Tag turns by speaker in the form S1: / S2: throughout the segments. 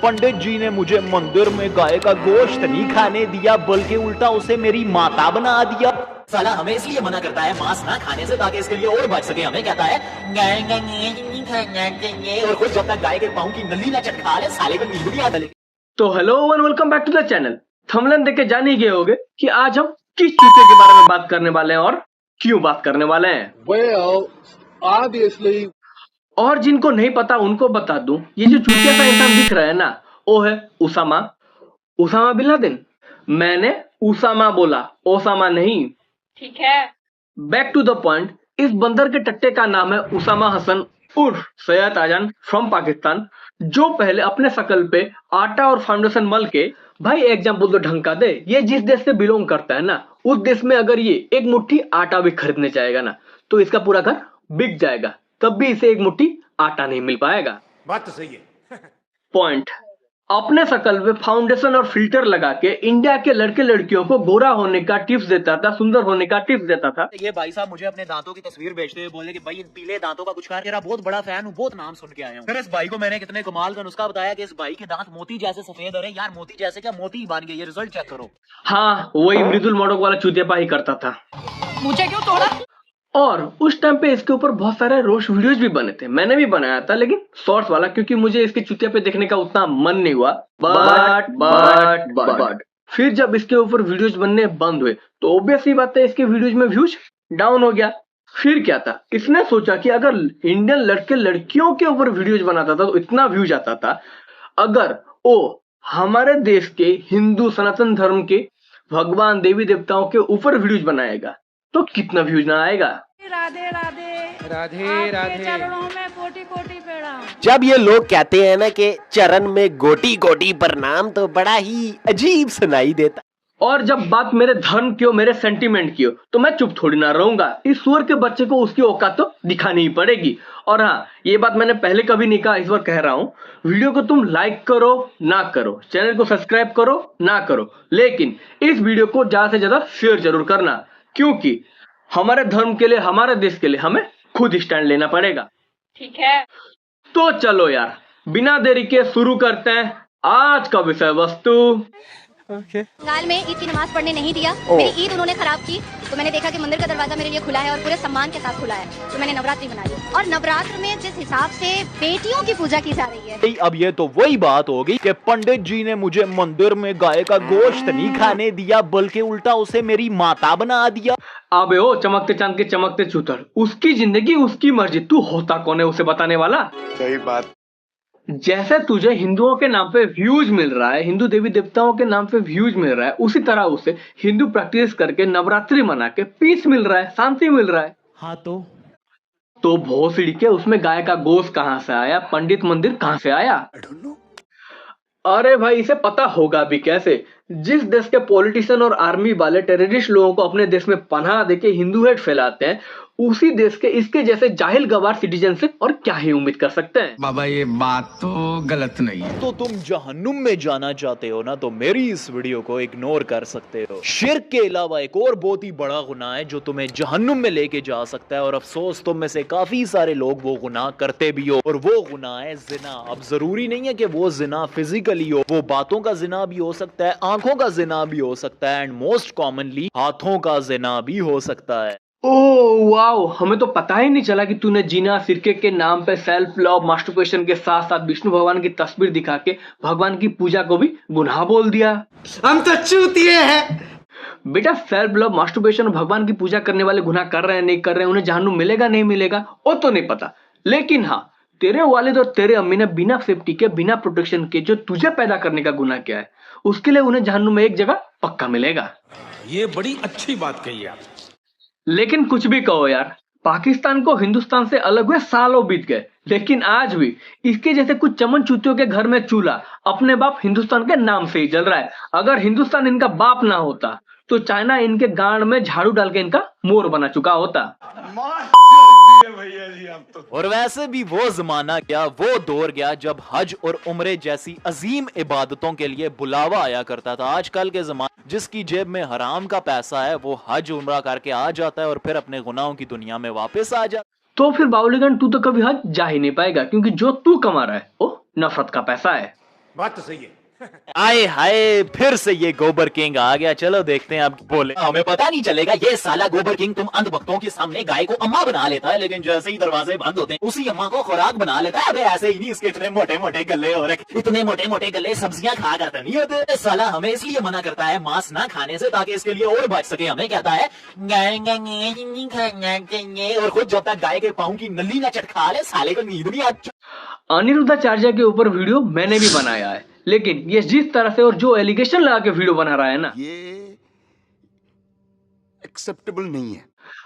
S1: पंडित जी ने मुझे मंदिर में गाय का गोश्त नहीं खाने दिया, बल्कि उल्टा उसे मेरी माता बना दिया।
S2: साला हमें इसलिए मना करता है मांस ना खाने से, ताकि इसके लिए और बच सके। हमें कहता है और खुद जब तक गाय के पाँव की नली ना चटका ले, साले को नींद भी आ जाए।
S3: तो hello and welcome back to the channel. Thumbnail देख के जान ही गए होंगे कि आज हम किस चूते के बारे में बात करने वाले हैं और क्यों बात करने वाले हैं।
S4: Well, obviously.
S3: और जिनको नहीं पता उनको बता दूं, ये जो चूतिया सा इंसान दिख रहा है ना, वो है उसामा बिन लादेन। मैंने उसामा बोला, ओसामा नहीं।
S5: ठीक है।
S3: Back to the point. इस बंदर के टट्टे का नाम है उसामा हसन उर्फ सैयद आजम फ्रॉम पाकिस्तान, जो पहले अपने शकल पे आटा और फाउंडेशन मल के, भाई एग्जाम्पल तो ढंग का दे, ये जिस देश से बिलोंग करता है ना, उस देश में अगर ये एक मुट्ठी आटा भी खरीदने जाएगा ना, तो इसका पूरा घर बिक जाएगा, तब भी इसे एक मुट्ठी आटा नहीं मिल पाएगा।
S6: बात तो सही है।
S3: पॉइंट। अपने शकल पे फाउंडेशन और फिल्टर लगा के इंडिया के लड़के लड़कियों को गोरा होने का टिप्स देता था, सुंदर होने का टिप्स देता था।
S2: ये भाई साहब मुझे अपने दांतों की तस्वीर भेजते हुए बोले कि भाई इन पीले दांतों का कुछ कर, तेरा बहुत बड़ा फैन हूँ, बहुत नाम सुन के आया हूँ। फिर इस भाई को मैंने कितने कमाल का नुस्खा बताया कि इस भाई के दांत मोती जैसे सफेद हो रहे। यार मोती जैसे क्या, मोती ही बन गए, ये रिजल्ट चेक करो।
S3: हाँ, वही मृदुल मोडक वाला चूतियापा ही करता था।
S5: मुझे क्यों तोड़ा?
S3: और उस टाइम पे इसके ऊपर बहुत सारे रोस्ट वीडियोस भी बने थे, मैंने भी बनाया था, लेकिन शॉर्ट्स वाला, क्योंकि मुझे इसके चुतिया पे देखने का उतना मन नहीं हुआ। बट फिर जब इसके ऊपर वीडियोस बनने बंद हुए तो ऑब्वियस ही बात है, इसके वीडियोस में व्यूज डाउन हो गया। फिर क्या था, इसने सोचा कि अगर इंडियन लड़के लड़कियों के ऊपर वीडियोज बनाता था तो इतना व्यूज आता था, अगर वो हमारे देश के हिंदू सनातन धर्म के भगवान देवी देवताओं के ऊपर वीडियोज बनाएगा तो कितना व्यूज ना आएगा।
S5: राधे राधे
S6: राधे राधे।
S5: चरणों में कोटि कोटि प्रणाम।
S7: जब ये लोग कहते हैं ना कि चरण में गोटी गोटी प्रणाम, तो बड़ा ही अजीब सुनाई देता।
S3: और जब बात मेरे धर्म की हो, मेरे सेंटीमेंट की हो, तो मैं चुप थोड़ी ना रहूंगा। इस सुअर के बच्चे को उसकी औकात तो दिखानी ही पड़ेगी। और हाँ, ये बात मैंने पहले कभी नहीं कहा, इस बार कह रहा हूँ, वीडियो को तुम लाइक करो ना करो, चैनल को सब्सक्राइब करो ना करो, लेकिन इस वीडियो को ज्यादा से ज्यादा शेयर जरूर करना, क्योंकि हमारे धर्म के लिए, हमारे देश के लिए हमें खुद स्टैंड लेना पड़ेगा।
S5: ठीक है।
S3: तो चलो यार, बिना देरी के शुरू करते हैं आज का विषय वस्तु।
S8: बंगाल में ईद की नमाज पढ़ने नहीं दिया, मेरी ईद उन्होंने खराब की, तो मैंने देखा कि मंदिर का दरवाजा मेरे लिए खुला है और पूरे सम्मान के साथ खुला है, तो मैंने नवरात्रि मनाई। और नवरात्र में जिस हिसाब से बेटियों की पूजा की जा रही है,
S1: अब ये तो वही बात होगी कि पंडित जी ने मुझे मंदिर में गाय का गोश्त नहीं खाने दिया, बल्कि उल्टा उसे मेरी माता बना दिया।
S3: अबे ओ चमकते चांद के चमकते चूतर, उसकी जिंदगी उसकी मर्जी, तू होता कौन है उसे बताने वाला।
S4: सही बात।
S3: जैसे तुझे हिंदुओं के नाम पे व्यूज मिल रहा है, हिंदू देवी देवताओं के नाम पे व्यूज मिल रहा है, उसी तरह उसे हिंदू प्रैक्टिस करके नवरात्रि मना के पीस मिल रहा है, शांति मिल रहा है।
S7: हाँ
S3: तो भोसड़ी के उसमें गाय का गोश्त कहाँ से आया, पंडित मंदिर कहाँ से आया? अरे भाई, इसे पता होगा भी कैसे? जिस देश के पॉलिटिशियन और आर्मी वाले टेररिस्ट लोगों को अपने देश में पनाह देके हिंदू हेट फैलाते हैं, उसी देश के इसके जैसे जाहिल गवार सिटीजन से और क्या ही उम्मीद कर सकते हैं।
S6: बाबा ये बात तो गलत नहीं है।
S1: तो तुम जहन्नुम में जाना चाहते हो ना, तो मेरी इस वीडियो को इग्नोर कर सकते हो। शिर्क के अलावा एक और बहुत ही बड़ा गुनाह है जो तुम्हें जहन्नुम में लेके जा सकता है, और अफसोस तुम में से काफी सारे लोग वो गुनाह करते भी हो, और वो गुनाह है जिना। अब जरूरी नहीं है कि वो जिना फिजिकली हो, वो बातों का जिना भी हो सकता है, आंखों का जिना भी हो सकता है, एंड मोस्ट कॉमनली हाथों का जिना भी हो सकता है।
S3: ओह वाओ, हमें तो पता ही नहीं चला कि तूने जीना सिरके के नाम पे सेल्फ लव मास्टरबेशन के साथ साथ विष्णु भगवान की तस्वीर दिखा के भगवान की पूजा को भी गुनाह बोल दिया।
S7: हम तो चूतिए हैं।
S3: बेटा, सेल्फ लव मास्टरबेशन और भगवान की पूजा करने वाले गुनाह कर रहे हैं नहीं कर रहे हैं, उन्हें जहन्नुम मिलेगा नहीं मिलेगा वो तो नहीं पता, लेकिन हाँ, तेरे वालिद और तेरे अम्मी ने बिना सेफ्टी के, बिना प्रोटेक्शन के जो तुझे पैदा करने का गुनाह किया है, उसके लिए उन्हें जहन्नुम में एक जगह पक्का मिलेगा।
S6: ये बड़ी अच्छी बात कही आप।
S3: लेकिन कुछ भी कहो यार, पाकिस्तान को हिंदुस्तान से अलग हुए सालों बीत गए, लेकिन आज भी इसके जैसे कुछ चमन चूतियों के घर में चूल्हा अपने बाप हिंदुस्तान के नाम से ही जल रहा है। अगर हिंदुस्तान इनका बाप ना होता तो चाइना इनके गांड में झाड़ू डाल के इनका मोर बना चुका होता।
S1: और वैसे भी वो जमाना क्या, वो दौर गया जब हज और उम्रे जैसी अजीम इबादतों के लिए बुलावा आया करता था। आजकल के जमाने जिसकी जेब में हराम का पैसा है, वो हज उम्रा करके आ जाता है और फिर अपने गुनाहों की दुनिया में वापस आ जाता।
S3: तो फिर बाउलीगंज, तू तो कभी हज जा ही नहीं पाएगा, क्योंकि जो तू कमा रहा है वो नफरत का पैसा है।
S6: बात तो सही है।
S1: आए हाय, फिर से ये गोबर किंग आ गया। चलो देखते हैं आप बोले।
S2: हमें पता नहीं चलेगा ये साला गोबर किंग तुम अंधभक्तों के सामने गाय को अम्मा बना लेता है, लेकिन जैसे ही दरवाजे बंद होते हैं उसी अम्मा को खुराक बना लेता है। अबे ऐसे ही नहीं, इसके इतने मोटे मोटे गले हो रखे, इतने मोटे मोटे गले सब्जियां खा करते नहीं होते। साला हमें इसलिए मना करता है मांस ना खाने से, ताकि इसके लिए और बच सके। हमें कहता है और खुद जब तक गाय के पाँव की नली ना चटका ले साले को नींद नहीं आती।
S3: अनिरुद्धाचार्य के ऊपर वीडियो मैंने भी बनाया है, लेकिन ये जिस तरह से और जो एलिगेशन लगा के वीडियो बना रहा है ना,
S9: ये एक्सेप्टेबल नहीं है।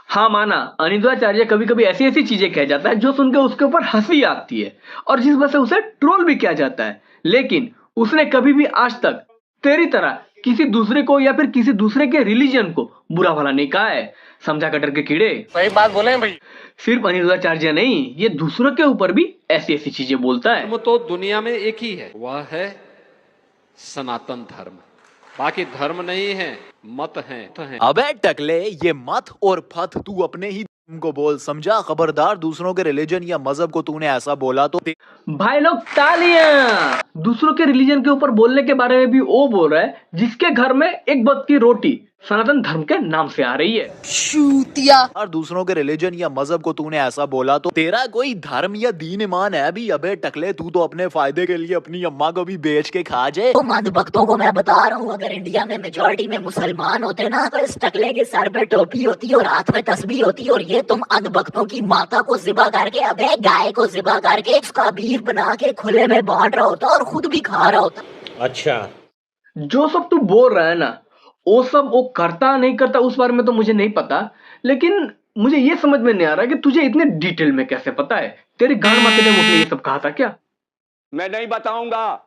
S3: हाँ माना, अनिरुद्धाचार्य कभी कभी ऐसी ऐसी चीजें कह जाता है जो सुनकर उसके ऊपर हंसी आती है और जिस वजह से उसे ट्रोल भी किया जाता है। लेकिन उसने कभी भी आज तक तेरी तरह किसी दूसरे को या फिर किसी दूसरे के रिलीजन को बुरा भला नहीं कहा है। समझा कटर के कीड़े,
S6: सही बात बोले हैं भाई।
S3: सिर्फ अनिरुद्धाचार्य नहीं, ये दूसरों के ऊपर भी ऐसी ऐसी चीजें बोलता है।
S10: धर्म तो दुनिया में एक ही है, वह है सनातन धर्म। बाकी धर्म नहीं है, मत हैं।
S1: अबे टकले, ये मत और फत तू अपने ही को बोल, समझा? खबरदार दूसरों के रिलीजन या मजहब को तूने ऐसा बोला तो
S3: भाई लोग तालियां। दूसरों के रिलीजन के ऊपर बोलने के बारे में भी वो बोल रहा है जिसके घर में एक वक्त की रोटी सनातन धर्म के नाम से आ रही है।
S1: शूतिया। और दूसरों के रिलीजन या मजहब को तूने ऐसा बोला तो तेरा कोई धर्म या दीन ईमान है भी? अबे टकले, तू तो अपने फायदे के लिए अपनी अम्मा को भी बेच के खा जाए।
S2: तुम अंधभक्तों को मैं बता रहा हूँ, अगर इंडिया में मेजोरिटी में मुसलमान होते ना तो इस टकले के सर पे टोपी होती और हाथ में तस्बीह होती, और ये तुम अंधभक्तों की माता को ज़िबा करके, अबे गाय को ज़िबा करके उसका बीफ बना के खुले में बांट रहा होता और खुद भी खा रहा होता।
S6: अच्छा,
S3: जो सब तू बोल रहा है ना, वो सब वो करता नहीं करता उस बारे में तो मुझे नहीं पता, लेकिन मुझे ये समझ में नहीं आ रहा कि तुझे इतने डिटेल में कैसे पता है। तेरी गांड माते ने मुझे ये सब कहा था क्या?
S9: मैं नहीं बताऊंगा।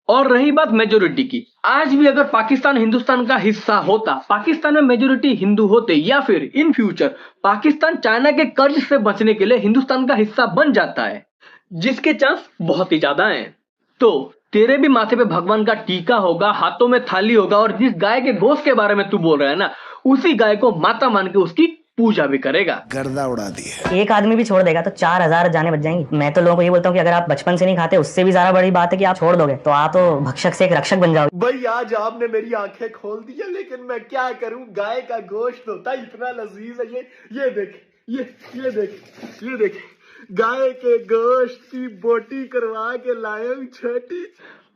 S3: और रही बात मेजोरिटी की, आज भी अगर पाकिस्तान हिंदुस्तान का हिस्सा होता, पाकिस्तान में मेजोरिटी हिंदू होते, या फिर इन फ्यूचर पाकिस्तान चाइना के कर्ज से बचने के लिए हिंदुस्तान का हिस्सा बन जाता है, जिसके चांस बहुत ही ज्यादा हैं, तो तेरे भी माथे पे भगवान का टीका होगा, हाथों में थाली होगा, और जिस गाय के गोश्त के बारे में तू बोल रहा है ना, उसी गाय को माता मान के उसकी पूजा भी करेगा।
S9: गर्दा उड़ा दिया।
S11: एक आदमी भी छोड़ देगा तो 4000 जाने बच जाएंगी। मैं तो लोगों को ये बोलता हूँ कि अगर आप बचपन से नहीं खाते, उससे भी ज्यादा बड़ी बात है कि आप छोड़ दोगे तो आप तो भक्षक से एक रक्षक बन जाओगे।
S1: भाई आज आपने मेरी आंखें खोल दी है, लेकिन मैं क्या करूं, गाय का गोश्त होता इतना लजीज है। ये देख, ये देख गाय के गोश्त की बोटी करवा के लाए छोटी।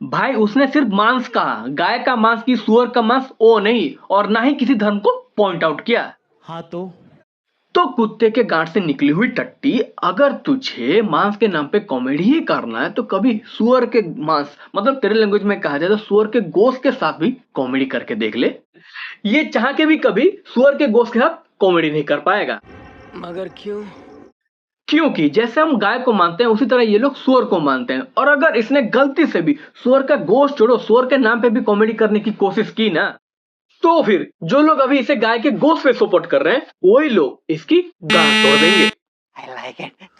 S3: भाई उसने सिर्फ मांस कहा, गाय का मांस की सुअर का मांस ओ नहीं, और ना ही किसी धर्म को पॉइंट आउट किया।
S1: हाँ
S3: तो कुत्ते के गांठ से निकली हुई टट्टी, अगर तुझे मांस के नाम पे कॉमेडी ही करना है तो कभी सुअर के मांस, मतलब तेरे लैंग्वेज में कहा जाए तो सुअर के गोश्त के साथ भी कॉमेडी करके देख ले। ये चाह के भी कभी सुअर के गोश्त के साथ कॉमेडी नहीं कर पाएगा।
S7: मगर क्यों?
S3: क्योंकि जैसे हम गाय को मानते हैं उसी तरह ये लोग सुअर को मानते हैं, और अगर इसने गलती से भी सुअर का गोश्त छोड़ो सुअर के नाम पे भी कॉमेडी करने की कोशिश की ना, तो फिर जो लोग अभी इसे गाय के गोश्त पे सपोर्ट कर रहे हैं वही लोग इसकी गांड तोड़ देंगे।
S2: I like it.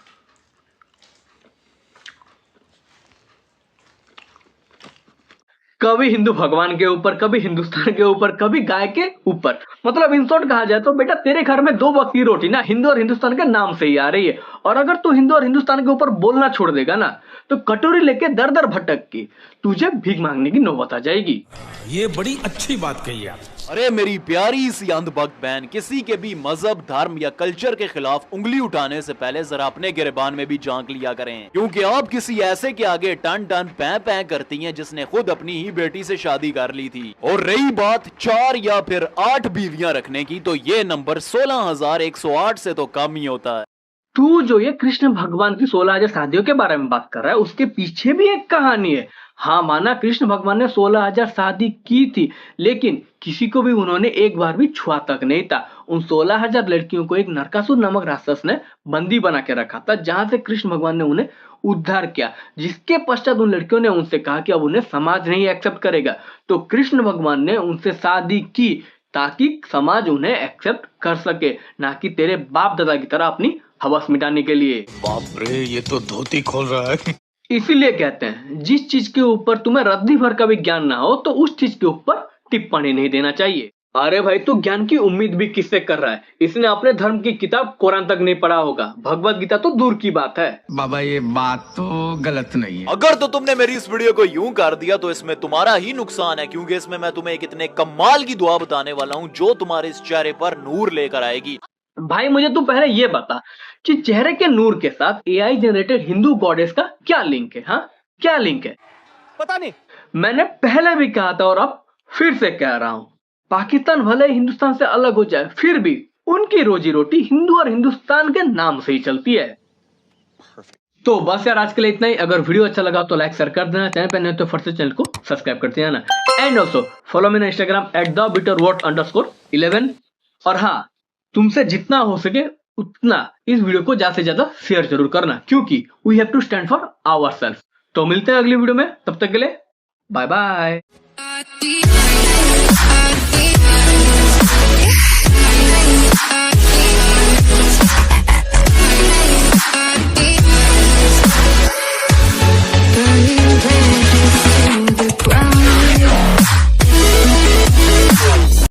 S3: कभी हिंदू भगवान के ऊपर, कभी हिंदुस्तान के ऊपर, कभी गाय के ऊपर। मतलब इन शॉर्ट कहा जाए तो बेटा तेरे घर में 2 वक्त की रोटी ना हिंदू और हिंदुस्तान के नाम से ही आ रही है, और अगर तू हिंदू और हिंदुस्तान के ऊपर बोलना छोड़ देगा ना तो कटोरी लेके दर दर भटक के तुझे भीख मांगने की नौबत आ जाएगी।
S6: ये बड़ी अच्छी बात कही आप।
S1: अरे मेरी प्यारी सी अंधभक्त बहन, किसी के भी मजहब, धर्म या कल्चर के खिलाफ उंगली उठाने से पहले जरा अपने गिरबान में भी झांक लिया करें, क्योंकि आप किसी ऐसे के आगे टन टन पै पै करती हैं जिसने खुद अपनी ही बेटी से शादी कर ली थी। और रही बात 4 या फिर 8 बीवियां रखने की, तो ये नंबर 16,108 से तो कम ही होता है।
S3: तू जो ये कृष्ण भगवान की 16,000 शादियों के बारे में बात कर रहा है, उसके पीछे भी एक कहानी है। हाँ माना कृष्ण भगवान ने 16,000 शादी की थी, लेकिन किसी को भी उन्होंने एक बार भी छुआ तक नहीं था। उन 16,000 लड़कियों को एक नरकासुर नामक राक्षस ने बंदी बना के रखा था, जहां से कृष्ण भगवान ने उन्हें उद्धार किया, जिसके पश्चात उन लड़कियों ने उनसे कहा कि अब उन्हें समाज नहीं एक्सेप्ट करेगा, तो कृष्ण भगवान ने उनसे शादी की ताकि समाज उन्हें एक्सेप्ट कर सके, ना कि तेरे बाप दादा की तरह अपनी हवस मिटाने के लिए।
S9: बाप रे, ये तो धोती खोल रहा है।
S3: इसीलिए कहते हैं जिस चीज के ऊपर तुम्हें रद्दी भर का भी ज्ञान ना हो तो उस चीज के ऊपर टिप्पणी नहीं देना चाहिए। अरे भाई तू ज्ञान की उम्मीद भी किससे कर रहा है? इसने अपने धर्म की किताब कुरान तक नहीं पढ़ा होगा, भगवत गीता तो दूर की बात है।
S9: बाबा ये बात तो गलत नहीं है।
S1: अगर तो तुमने मेरी इस वीडियो को यूं कर दिया तो इसमें तुम्हारा ही नुकसान है, क्योंकि इसमें मैं तुम्हें एक इतने कमाल की दुआ बताने वाला हूं जो तुम्हारे इस चेहरे पर नूर लेकर आएगी।
S3: भाई मुझे तू पहले ये बता कि चेहरे के नूर के साथ एआई जनरेटेड हिंदू गॉडेस का क्या लिंक है? हाँ क्या लिंक है?
S2: पता नहीं।
S3: मैंने पहले भी कहा था और अब फिर से कह रहा हूं, पाकिस्तान भले हिंदुस्तान से अलग हो जाए फिर भी उनकी रोजी रोटी हिंदू और हिंदुस्तान के नाम से ही चलती है। तो बस यार आज के लिए इतना ही। अगर वीडियो अच्छा लगा तो लाइक शेयर कर देना, चैनल पे नहीं तो फट से चैनल को सब्सक्राइब करते जाना। And also follow me on Instagram @thebitterwort_11। और हाँ, तुमसे जितना हो सके उतना इस वीडियो को ज्यादा से ज्यादा शेयर जरूर करना, क्योंकि we have to stand for ourselves. तो मिलते हैं अगली वीडियो में, तब तक के लिए बाय बाय।
S8: Burning bright.